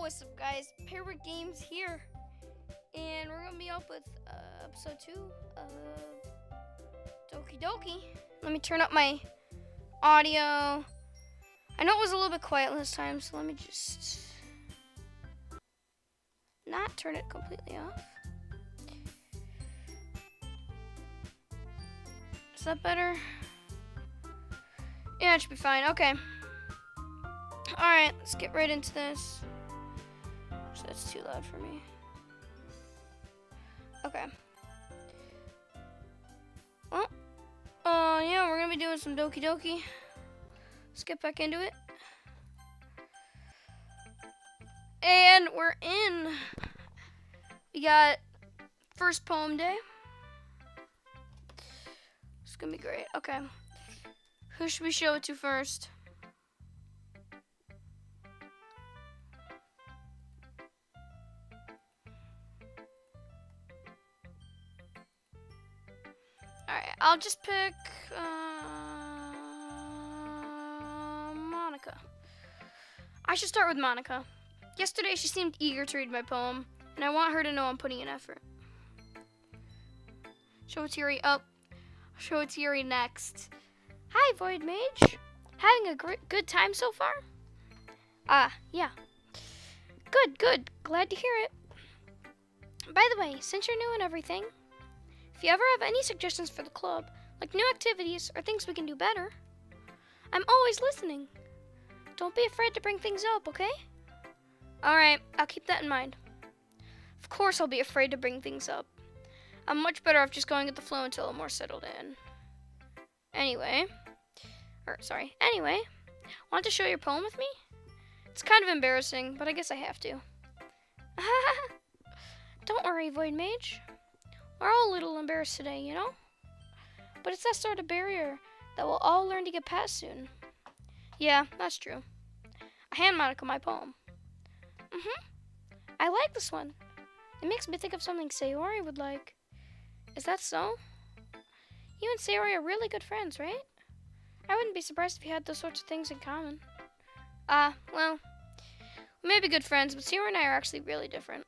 what's up, guys? Pirate Games here, and we're gonna be up with episode 2 of Doki Doki. Let me turn up my audio. I know it was a little bit quiet last time, so let me just not turn it completely off. Is that better? Yeah, it should be fine. Okay. Alright, let's get right into this. So that's too loud for me. Okay. Well, yeah, we're gonna be doing some Doki Doki. Let's get back into it. And we're in. We got first poem day. It's gonna be great. Okay. Who should we show it to first? Alright, I'll just pick Monica. I should start with Monica. Yesterday she seemed eager to read my poem, and I want her to know I'm putting in effort. Show it to Yuri. Oh, show it to Yuri next. Hi, VoidMage. Having a good time so far? Yeah. Good. Glad to hear it. By the way, since you're new and everything, if you ever have any suggestions for the club, like new activities or things we can do better, I'm always listening. Don't be afraid to bring things up, okay? Alright, I'll keep that in mind. Of course I'll be afraid to bring things up. I'm much better off just going with the flow until I'm more settled in. Anyway, want to show your poem with me? It's kind of embarrassing, but I guess I have to. Don't worry, VoidMage. We're all a little embarrassed today, you know? But it's that sort of barrier that we'll all learn to get past soon. Yeah, that's true. I hand Monica my poem. I like this one. It makes me think of something Sayori would like. Is that so? You and Sayori are really good friends, right? I wouldn't be surprised if you had those sorts of things in common. Well, we may be good friends, but Sayori and I are actually really different.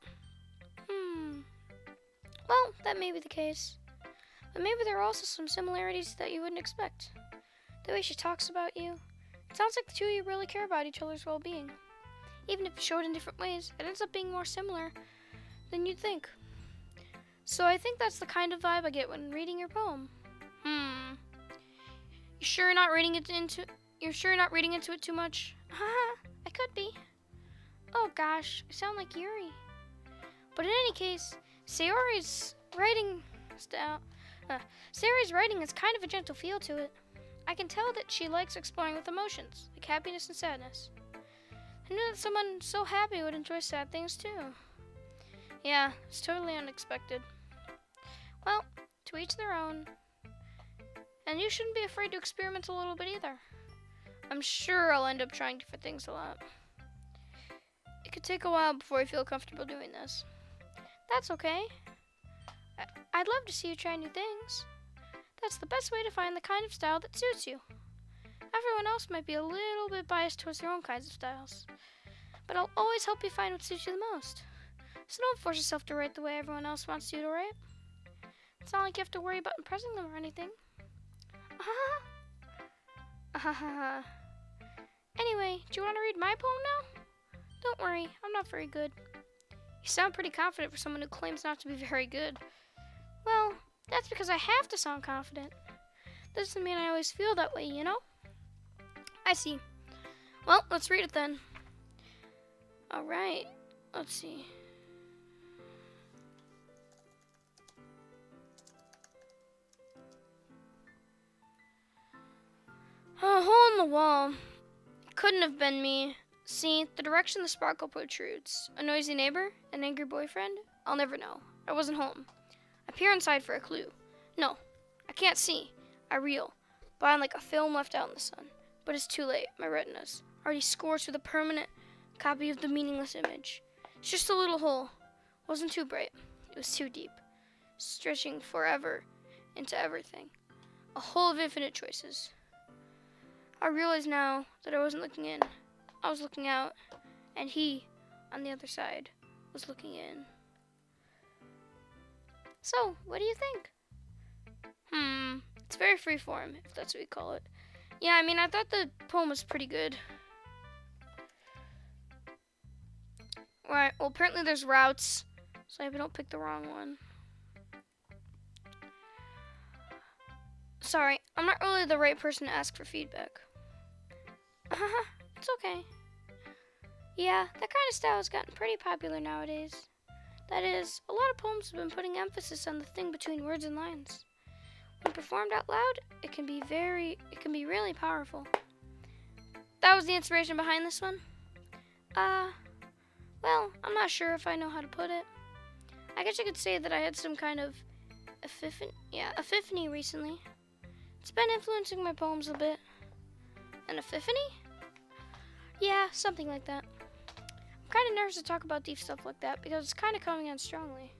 Well, that may be the case. But maybe there are also some similarities that you wouldn't expect. The way she talks about you, it sounds like the two of you really care about each other's well-being. Even if you show it in different ways, it ends up being more similar than you'd think. So I think that's the kind of vibe I get when reading your poem. You sure you're not reading into it too much? I could be. Oh gosh, I sound like Yuri. But in any case, Sayori's writing has kind of a gentle feel to it. I can tell that she likes exploring with emotions, like happiness and sadness. I knew that someone so happy would enjoy sad things too. Yeah, it's totally unexpected. Well, to each their own. And you shouldn't be afraid to experiment a little bit either. I'm sure I'll end up trying different things a lot. It could take a while before I feel comfortable doing this. That's okay. I'd love to see you try new things. That's the best way to find the kind of style that suits you. Everyone else might be a little bit biased towards their own kinds of styles, but I'll always help you find what suits you the most. So don't force yourself to write the way everyone else wants you to write. It's not like you have to worry about impressing them or anything. Anyway, do you want to read my poem now? Don't worry, I'm not very good. You sound pretty confident for someone who claims not to be very good. Well, that's because I have to sound confident. Doesn't mean I always feel that way, you know? I see. Well, let's read it then. Alright, let's see. A hole in the wall. It couldn't have been me. See, the direction the sparkle protrudes. A noisy neighbor? An angry boyfriend? I'll never know. I wasn't home. I peer inside for a clue. No, I can't see. I reel, blind like a film left out in the sun. But it's too late. My retina's already scorched with a permanent copy of the meaningless image. It's just a little hole. Wasn't too bright. It was too deep, stretching forever into everything. A hole of infinite choices. I realize now that I wasn't looking in. I was looking out, and he on the other side was looking in. So, what do you think? It's very freeform, if that's what you call it. Yeah, I mean, I thought the poem was pretty good. Alright, well, apparently there's routes, so I hope I don't pick the wrong one. Sorry, I'm not really the right person to ask for feedback. It's okay. Yeah, that kind of style has gotten pretty popular nowadays. That is, a lot of poems have been putting emphasis on the thing between words and lines. When performed out loud, it can be really powerful. That was the inspiration behind this one? Well, I'm not sure if I know how to put it. I guess you could say that I had some kind of epiphany recently. It's been influencing my poems a bit. An epiphany? Yeah, something like that. I'm kind of nervous to talk about deep stuff like that because it's kind of coming on strongly.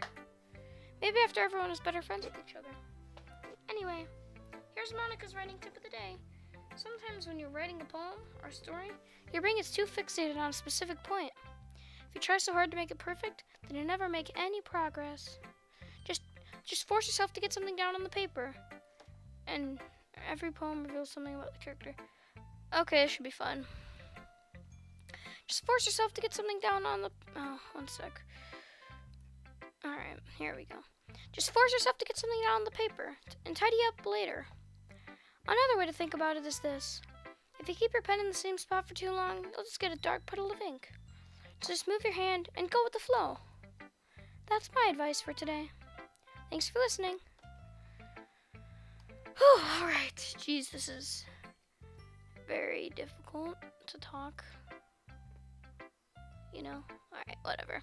Maybe after everyone is better friends with each other. Anyway, here's Monica's writing tip of the day. Sometimes when you're writing a poem or a story, your brain gets too fixated on a specific point. If you try so hard to make it perfect, then you never make any progress. Just force yourself to get something down on the paper. And every poem reveals something about the character. Okay, this should be fun. Just force yourself to get something down on the... Oh, one sec. Alright, here we go. Just force yourself to get something down on the paper and tidy up later. Another way to think about it is this. If you keep your pen in the same spot for too long, you'll just get a dark puddle of ink. So just move your hand and go with the flow. That's my advice for today. Thanks for listening. Whew, alright. Jeez, this is very difficult to talk. You know? Alright, whatever.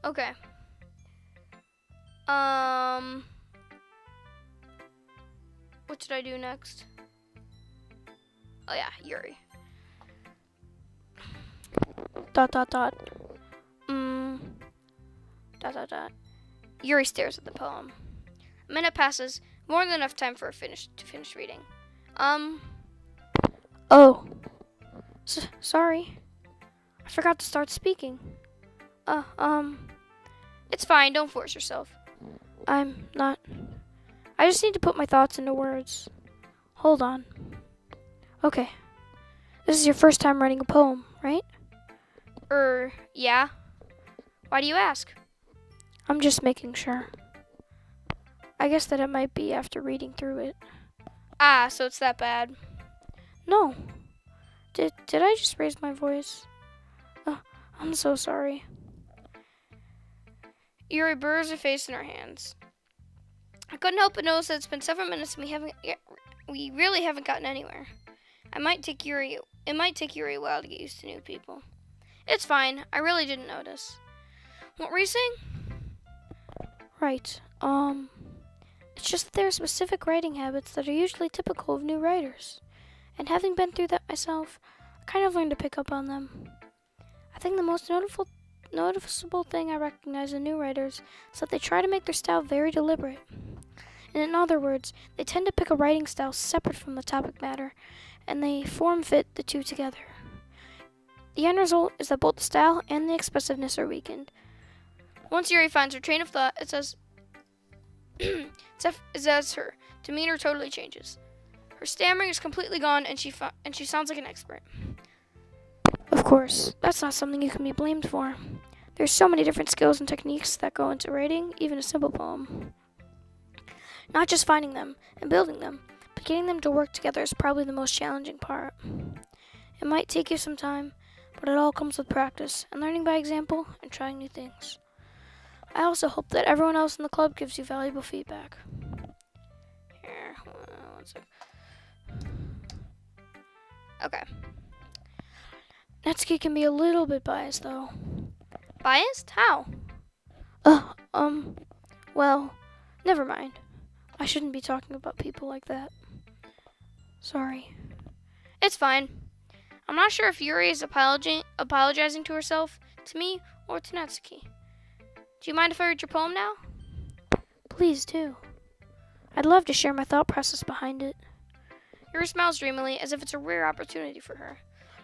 Okay. What should I do next? Oh yeah, Yuri. ... Yuri stares at the poem. A minute passes, more than enough time for to finish reading. Oh. Sorry. I forgot to start speaking. It's fine, don't force yourself. I'm not. I just need to put my thoughts into words. Hold on. Okay. This is your first time writing a poem, right? Yeah. Why do you ask? I'm just making sure. I guess that it might be after reading through it. Ah, so it's that bad. No. Did I just raise my voice? I'm so sorry. Yuri buries her face in her hands. I couldn't help but notice that it's been several minutes and we really haven't gotten anywhere. It might take Yuri a while to get used to new people. It's fine. I really didn't notice. What were you saying? Right. It's just that there are specific writing habits that are usually typical of new writers. And having been through that myself, I kind of learned to pick up on them. I think the most noticeable thing I recognize in new writers is that they try to make their style very deliberate. And in other words, they tend to pick a writing style separate from the topic matter, and they form-fit the two together. The end result is that both the style and the expressiveness are weakened. Once Yuri finds her train of thought, it says her demeanor totally changes. Her stammering is completely gone, and she sounds like an expert. Of course, that's not something you can be blamed for. There's so many different skills and techniques that go into writing, even a simple poem. Not just finding them and building them, but getting them to work together is probably the most challenging part. It might take you some time, but it all comes with practice and learning by example and trying new things. I also hope that everyone else in the club gives you valuable feedback. Here, one sec. Okay. Netsuki can be a little bit biased, though. Biased? How? Well, never mind. I shouldn't be talking about people like that. Sorry. It's fine. I'm not sure if Yuri is apologizing to herself, to me, or to Natsuki. Do you mind if I read your poem now? Please do. I'd love to share my thought process behind it. Yuri smiles dreamily as if it's a rare opportunity for her,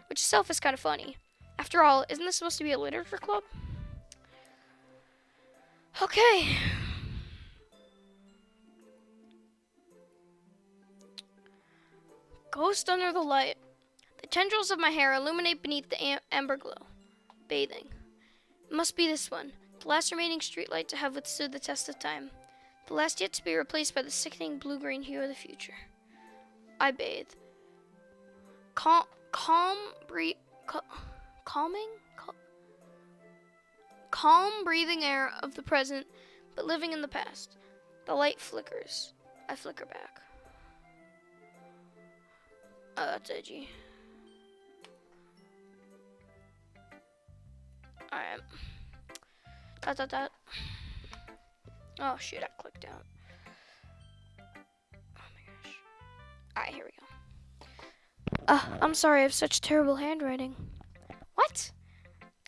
which itself is kind of funny. After all, isn't this supposed to be a literature club? Okay. Ghost under the light. The tendrils of my hair illuminate beneath the amber glow. Bathing. It must be this one, the last remaining streetlight to have withstood the test of time. The last yet to be replaced by the sickening blue-green hue of the future. I bathe. Calm breathing air of the present, but living in the past. The light flickers. I flicker back. Oh, that's edgy. Alright. That. Oh, shoot, I clicked out. Oh my gosh. Alright, here we go. I'm sorry, I have such terrible handwriting. What?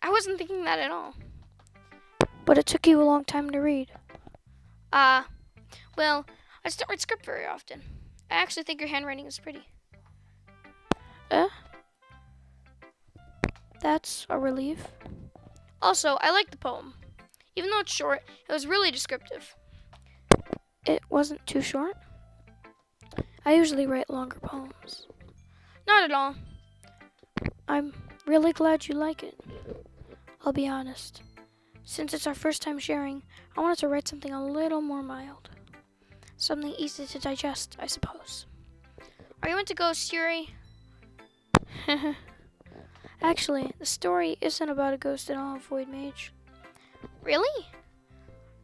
I wasn't thinking that at all. But it took you a long time to read. Well, I just don't read script very often. I actually think your handwriting is pretty. That's a relief. Also, I like the poem. Even though it's short, it was really descriptive. It wasn't too short? I usually write longer poems. Not at all. I'm really glad you like it. I'll be honest. Since it's our first time sharing, I wanted to write something a little more mild. Something easy to digest, I suppose. Are you into ghosts, Yuri? Actually, the story isn't about a ghost at all, VoidMage. Really?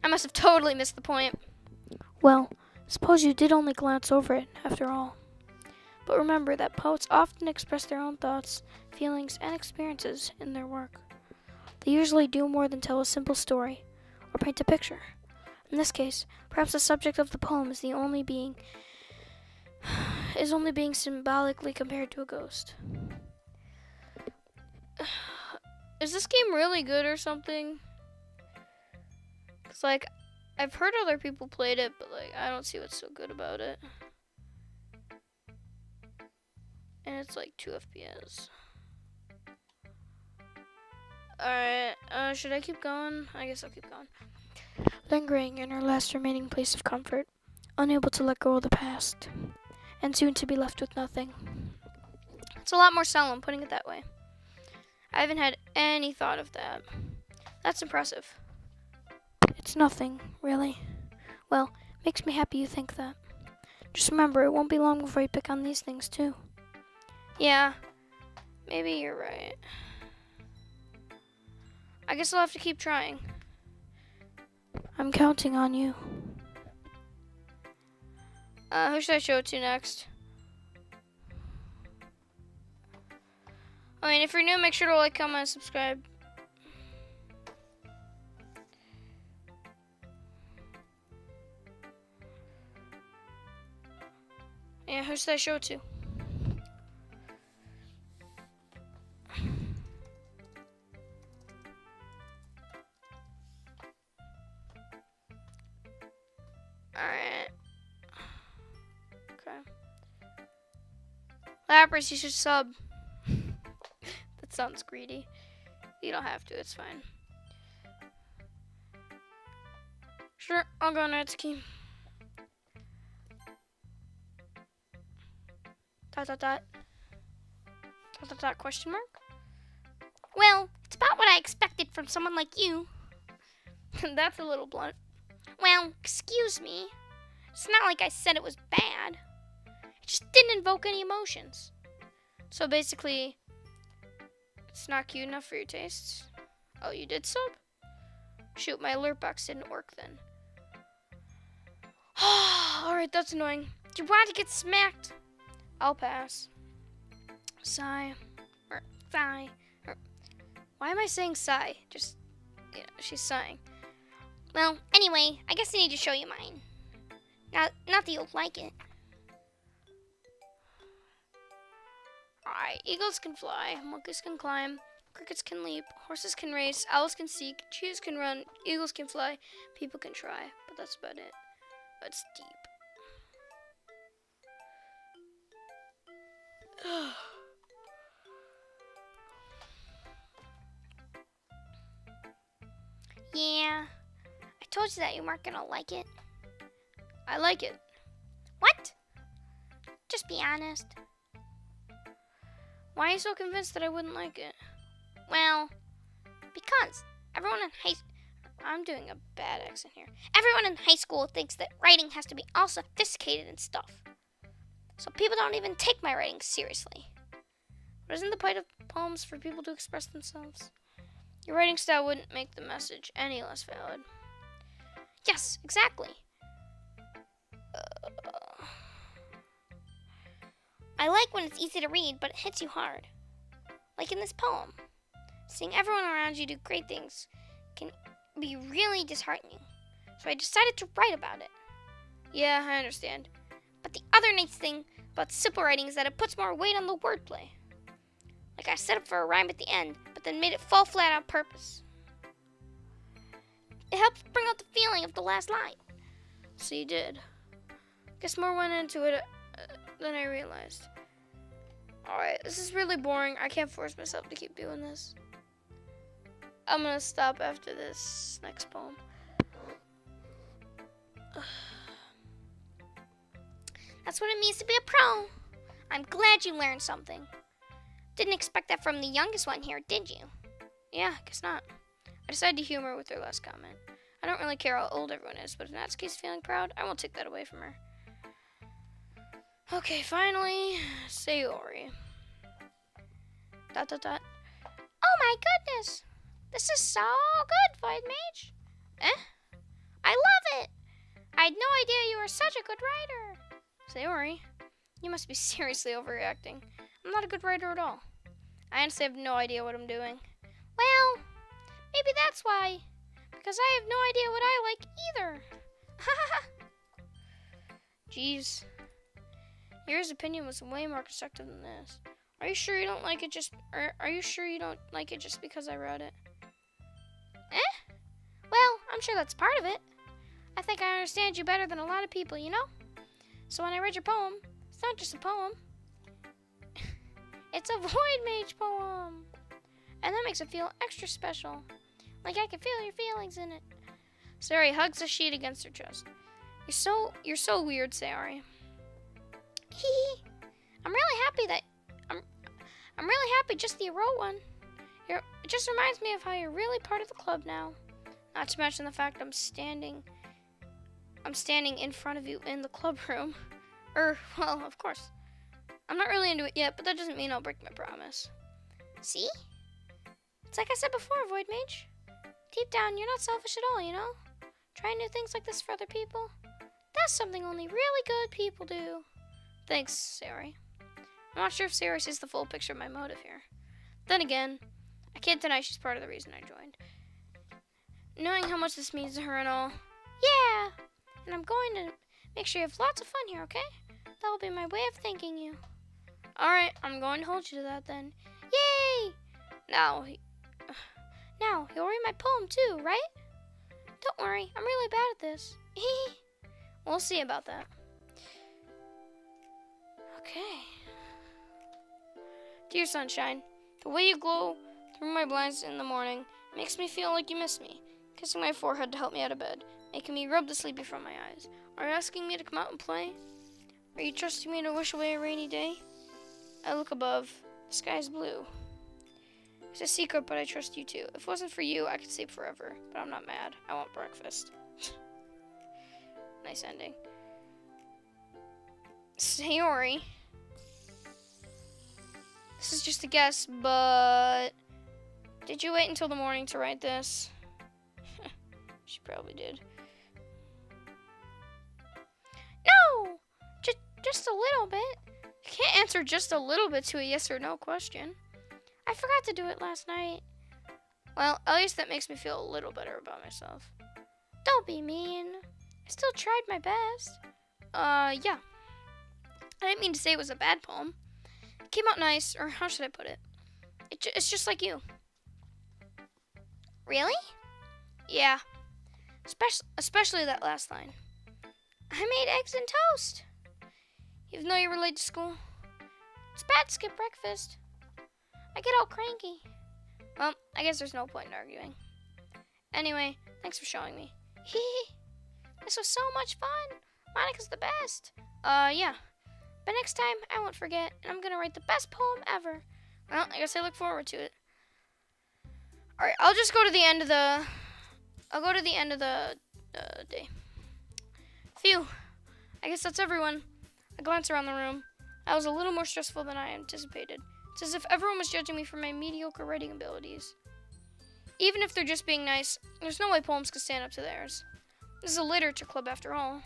I must have totally missed the point. Well, suppose you did only glance over it, after all. But remember that poets often express their own thoughts, feelings, and experiences in their work. They usually do more than tell a simple story, or paint a picture. In this case, perhaps the subject of the poem is only being symbolically compared to a ghost. Is this game really good or something? Cause like, I've heard other people played it, but like, I don't see what's so good about it. And it's like 2 FPS. Alright, should I keep going? I guess I'll keep going. Lingering in her last remaining place of comfort, unable to let go of the past, and soon to be left with nothing. It's a lot more solemn, putting it that way. I haven't had any thought of that. That's impressive. It's nothing, really. Well, makes me happy you think that. Just remember, it won't be long before you pick on these things, too. Yeah, maybe you're right. I guess I'll have to keep trying. I'm counting on you. Who should I show it to next? I mean, if you're new, make sure to like, comment, and subscribe. Yeah, who should I show it to? Alright. Okay. Lappers, you should sub. That sounds greedy. You don't have to, it's fine. Sure, I'll go Natsuki. Question mark? Well, it's about what I expected from someone like you. That's a little blunt. Well, excuse me. It's not like I said it was bad. It just didn't invoke any emotions. So basically, it's not cute enough for your tastes. Oh, you did sub? Shoot, my alert box didn't work then. Alright, that's annoying. Do you want to get smacked? I'll pass. Sigh. Or sigh. Or, why am I saying sigh? Just, you know, she's sighing. Well, anyway, I guess I need to show you mine. Not that you'll like it. Alright, eagles can fly, monkeys can climb, crickets can leap, horses can race, owls can seek, cheetahs can run, eagles can fly, people can try. But that's about it. It's deep. told you that you weren't gonna like it. I like it. What? Just be honest. Why are you so convinced that I wouldn't like it? Well, because everyone in I'm doing a bad accent here. Everyone in high school thinks that writing has to be all sophisticated and stuff. So people don't even take my writing seriously. But isn't the point of poems for people to express themselves? Your writing style wouldn't make the message any less valid. Yes, exactly. I like when it's easy to read, but it hits you hard. Like in this poem. Seeing everyone around you do great things can be really disheartening. So I decided to write about it. Yeah, I understand. But the other nice thing about simple writing is that it puts more weight on the wordplay. Like I set up for a rhyme at the end, but then made it fall flat on purpose. It helps bring out the feeling of the last line. So you did. Guess more went into it than I realized. Alright, this is really boring. I can't force myself to keep doing this. I'm gonna stop after this next poem. That's what it means to be a pro. I'm glad you learned something. Didn't expect that from the youngest one here, did you? Yeah, guess not. I decided to humor with her last comment. I don't really care how old everyone is, but if Natsuki's feeling proud, I won't take that away from her. Okay, finally, Sayori. ... Oh my goodness! This is so good, VoidMage. I love it! I had no idea you were such a good writer. Sayori, you must be seriously overreacting. I'm not a good writer at all. I honestly have no idea what I'm doing. Well, maybe that's why. Because I have no idea what I like either. Jeez. Your opinion was way more constructive than this. Are you sure you don't like it just because I wrote it? Well, I'm sure that's part of it. I think I understand you better than a lot of people, you know? So when I read your poem, it's not just a poem. It's a VoidMage poem. And that makes it feel extra special. Like I can feel your feelings in it. Sayori hugs the sheet against her chest. You're so weird, Sayori. I'm really happy just that you wrote one. It just reminds me of how you're really part of the club now. Not to mention the fact I'm standing in front of you in the club room. Well, of course. I'm not really into it yet, but that doesn't mean I'll break my promise. See? It's like I said before, VoidMage. Deep down, you're not selfish at all, you know? Trying new things like this for other people. That's something only really good people do. Thanks, Sayori. I'm not sure if Sayori sees the full picture of my motive here. Then again, I can't deny she's part of the reason I joined. Knowing how much this means to her and all. Yeah, and I'm going to make sure you have lots of fun here, okay? That'll be my way of thanking you. Alright, I'm going to hold you to that then. Yay! Now, you'll read my poem too, right? Don't worry, I'm really bad at this. We'll see about that. Okay. Dear Sunshine, the way you glow through my blinds in the morning makes me feel like you miss me. Kissing my forehead to help me out of bed, making me rub the sleepy from my eyes. Are you asking me to come out and play? Are you trusting me to wish away a rainy day? I look above. The sky is blue. It's a secret, but I trust you too. If it wasn't for you, I could sleep forever. But I'm not mad. I want breakfast. Nice ending. Sayori. This is just a guess, but... Did you wait until the morning to write this? She probably did. No! Just a little bit. You can't answer just a little bit to a yes or no question. I forgot to do it last night. Well, at least that makes me feel a little better about myself. Don't be mean. I still tried my best. Yeah. I didn't mean to say it was a bad poem. It came out nice, or how should I put it? It's just like you. Really? Yeah. Especially that last line. I made eggs and toast. Even though you were late to school? It's bad to skip breakfast. I get all cranky. Well, I guess there's no point in arguing. Anyway, thanks for showing me. This was so much fun. Monica's the best. Yeah. But next time, I won't forget, and I'm gonna write the best poem ever. Well, I guess I look forward to it. Alright, I'll just go to the end of the... day. Phew. I guess that's everyone. I glance around the room. That was a little more stressful than I anticipated. It's as if everyone was judging me for my mediocre writing abilities. Even if they're just being nice, there's no way poems can stand up to theirs. This is a literature club after all.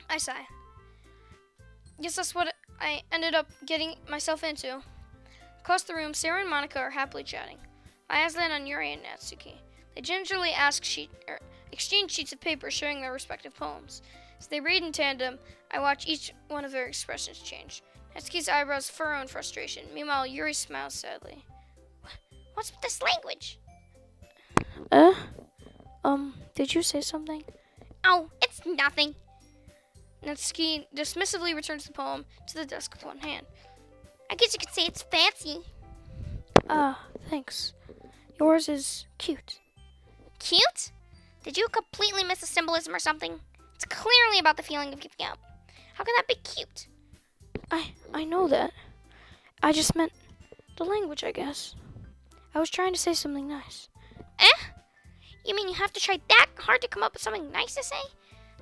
I sigh. Guess that's what I ended up getting myself into. Across the room, Sarah and Monica are happily chatting. My eyes land on Yuri and Natsuki. They gingerly exchange sheets of paper showing their respective poems. As they read in tandem, I watch each one of their expressions change. Natsuki's eyebrows furrow in frustration. Meanwhile, Yuri smiles sadly. What's with this language? Did you say something? Oh, it's nothing. Natsuki dismissively returns the poem to the desk with one hand. I guess you could say it's fancy. Thanks. Yours is cute. Cute? Did you completely miss the symbolism or something? It's clearly about the feeling of giving up. How can that be cute? I know that. I just meant the language, I guess. I was trying to say something nice. You mean you have to try that hard to come up with something nice to say?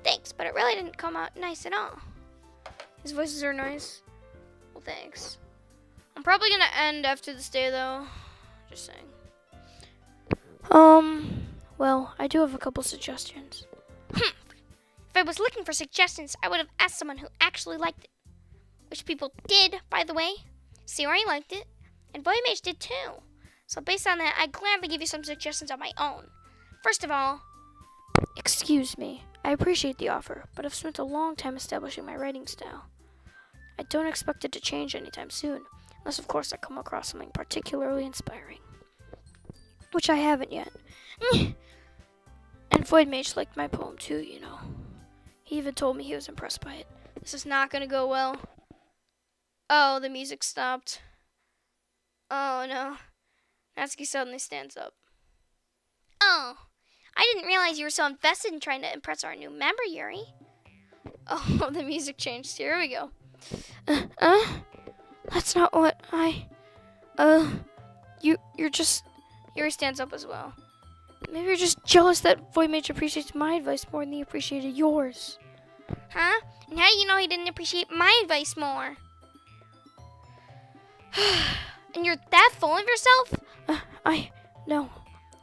Thanks, but it really didn't come out nice at all. His voices are nice. Well, thanks. I'm probably gonna end after this day, though. Just saying. Well, I do have a couple suggestions. If I was looking for suggestions, I would have asked someone who actually liked it. Which people did, by the way. Siri liked it, and VoidMage did too. So based on that, I'd gladly give you some suggestions on my own. First of all... Excuse me. I appreciate the offer, but I've spent a long time establishing my writing style. I don't expect it to change anytime soon, unless of course I come across something particularly inspiring. Which I haven't yet. And VoidMage liked my poem too, you know. He even told me he was impressed by it. This is not gonna go well. Oh, the music stopped. Oh no. Natsuki suddenly stands up. Oh, I didn't realize you were so invested in trying to impress our new member, Yuri. Oh, the music changed. Here we go. That's not what you're just... Yuri stands up as well. Maybe you're just jealous that VoidMage appreciates my advice more than he appreciated yours. Huh? And how do you know he didn't appreciate my advice more? And you're that full of yourself? No.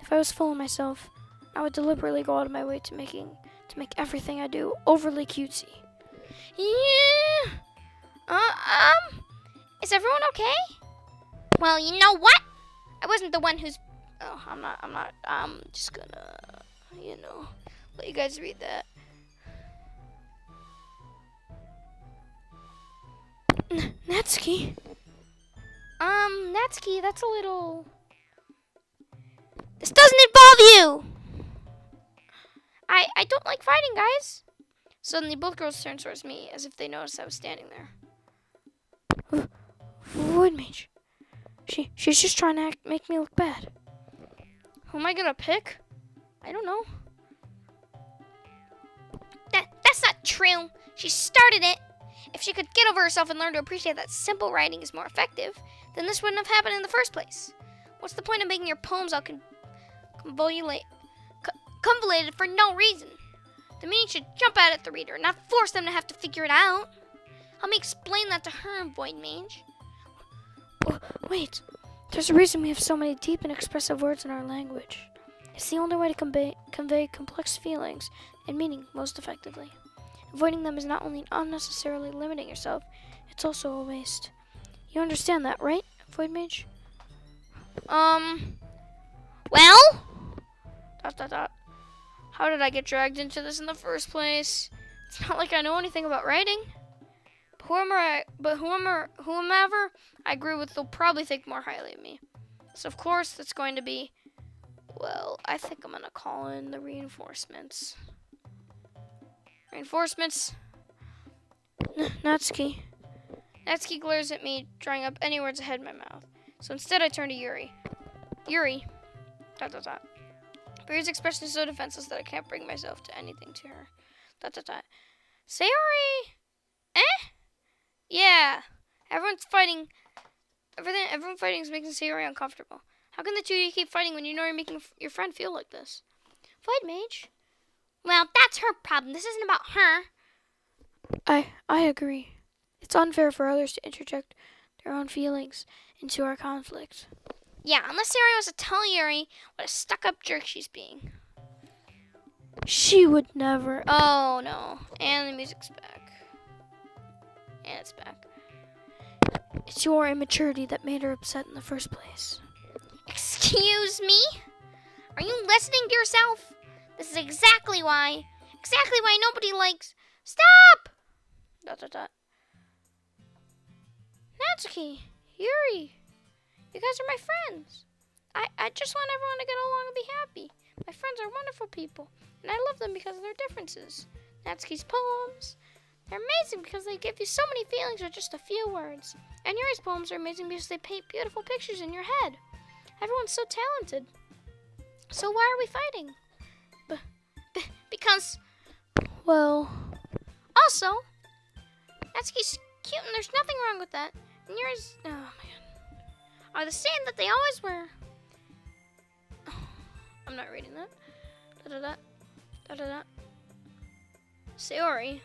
If I was full of myself, I would deliberately go out of my way to make everything I do overly cutesy. Yeah. Is everyone okay? Well, you know what? I wasn't the one who's... Oh, I'm just gonna, let you guys read that. Natsuki? Natsuki, that's a little... This doesn't involve you! I don't like fighting, guys. Suddenly, both girls turned towards me, as if they noticed I was standing there. VoidMage. She's just trying to make me look bad. Who am I gonna pick? I don't know. That's not true. She started it. If she could get over herself and learn to appreciate that simple writing is more effective, then this wouldn't have happened in the first place. What's the point of making your poems all convoluted for no reason? The meaning should jump out at the reader, not force them to have to figure it out. Help me explain that to her, VoidMage. Wait, there's a reason we have so many deep and expressive words in our language. It's the only way to convey complex feelings and meaning most effectively. Avoiding them is not only unnecessarily limiting yourself, it's also a waste. You understand that, right, VoidMage? Well? ... How did I get dragged into this in the first place? It's not like I know anything about writing. Whomever I agree with will probably think more highly of me. So of course that's going to be, well, I think I'm gonna call in the reinforcements. Reinforcements. Natsuki. Natsuki glares at me, drawing up any words ahead in my mouth. So instead I turn to Yuri. Yuri. ... Bree's expression is so defenseless that I can't bring myself to anything to her. Dot dot dot. Sayori! Eh? Yeah. Everyone fighting is making Sayori uncomfortable. How can the two of you keep fighting when you know you're making your friend feel like this? VoidMage? Well, that's her problem. This isn't about her. I agree. It's unfair for others to interject their own feelings into our conflict. Yeah, unless Sayori wants to tell Yuri what a stuck-up jerk she's being. She would never. Oh, no. And the music's back. And it's back. It's your immaturity that made her upset in the first place. Excuse me? Are you listening to yourself? This is exactly why nobody likes... Stop! Dot dot dot. Natsuki, Yuri, you guys are my friends. I just want everyone to get along and be happy. My friends are wonderful people, and I love them because of their differences. Natsuki's poems, they're amazing because they give you so many feelings with just a few words. And Yuri's poems are amazing because they paint beautiful pictures in your head. Everyone's so talented. So why are we fighting? Because... Well... Also, Natsuki's cute and there's nothing wrong with that. And Yuri's... Oh, man. Are the same that they always were. I'm not reading that. Da-da-da. Da-da-da. Sayori.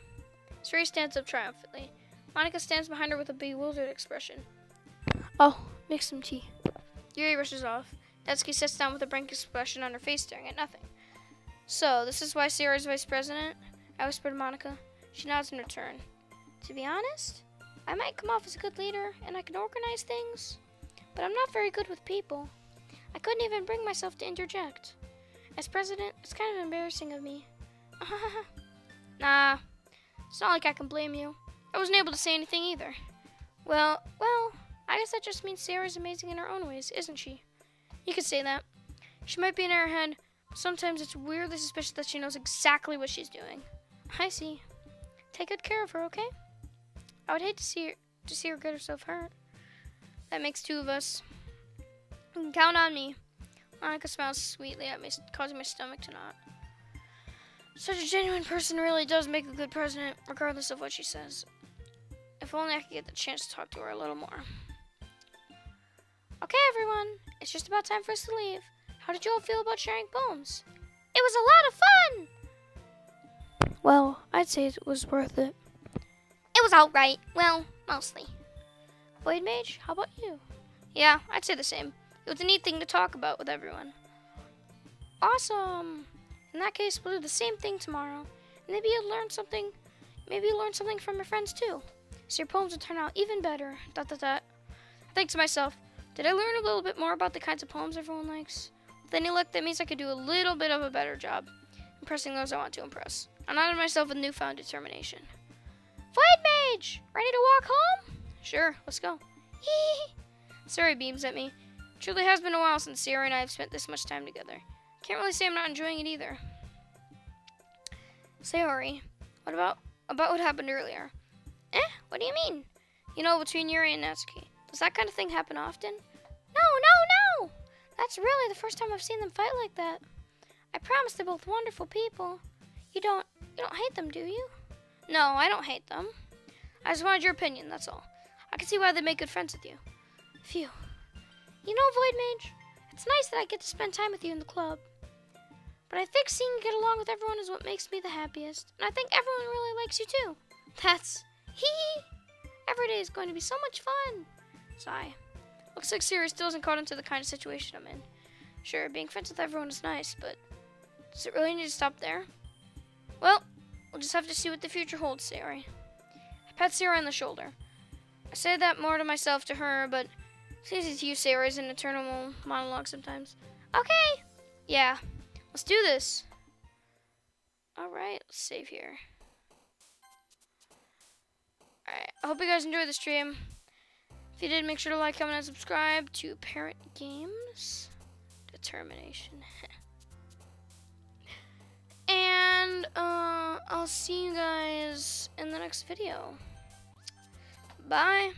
Sayori stands up triumphantly. Monica stands behind her with a bewildered expression. Oh, make some tea. Yuri rushes off. Natsuki sits down with a blank expression on her face, staring at nothing. So, this is why Sayori's vice president? I whispered to Monica. She nods in return. To be honest, I might come off as a good leader, and I can organize things, but I'm not very good with people. I couldn't even bring myself to interject. As president, it's kind of embarrassing of me. Nah, it's not like I can blame you. I wasn't able to say anything either. Well, I guess that just means Sayori's amazing in her own ways, isn't she? You could say that. She might be in her head, but sometimes it's weirdly suspicious that she knows exactly what she's doing. I see. Take good care of her, okay? I would hate to see her get herself hurt. That makes two of us. You can count on me. Monica smiles sweetly at me, causing my stomach to knot. Such a genuine person really does make a good president, regardless of what she says. If only I could get the chance to talk to her a little more. Okay, everyone. It's just about time for us to leave. How did you all feel about sharing poems? It was a lot of fun! Well, I'd say it was worth it. It was alright. Well, mostly. VoidMage, how about you? Yeah, I'd say the same. It was a neat thing to talk about with everyone. Awesome! In that case, we'll do the same thing tomorrow. Maybe you'll learn something. Maybe you'll learn something from your friends too. So your poems will turn out even better. Dot dot dot. I think to myself, did I learn a little bit more about the kinds of poems everyone likes? With any luck, that means I could do a little bit of a better job impressing those I want to impress. I nodded myself with newfound determination. VoidMage! Ready to walk home? Sure, let's go. Sayori beams at me. It truly has been a while since Sayori and I have spent this much time together. Can't really say I'm not enjoying it either. Sayori, what about what happened earlier? What do you mean? You know, between Yuri and Natsuki. Does that kind of thing happen often? No! That's really the first time I've seen them fight like that. I promise they're both wonderful people. You don't hate them, do you? No, I don't hate them. I just wanted your opinion, that's all. I can see why they make good friends with you. Phew. You know, VoidMage, it's nice that I get to spend time with you in the club. But I think seeing you get along with everyone is what makes me the happiest. And I think everyone really likes you too. That's every day is going to be so much fun. Sigh. Looks like Sayori still isn't caught into the kind of situation I'm in. Sure, being friends with everyone is nice, but does it really need to stop there? Well, we'll just have to see what the future holds, Sayori. I pat Sayori on the shoulder. I say that more to myself to her, but it's easy to use Sayori as an eternal monologue sometimes. Okay. Yeah. Let's do this. Alright, let's save here. Alright, I hope you guys enjoyed the stream. If you did, make sure to like, comment, and subscribe to Parent Games. Determination. And, I'll see you guys in the next video. Bye.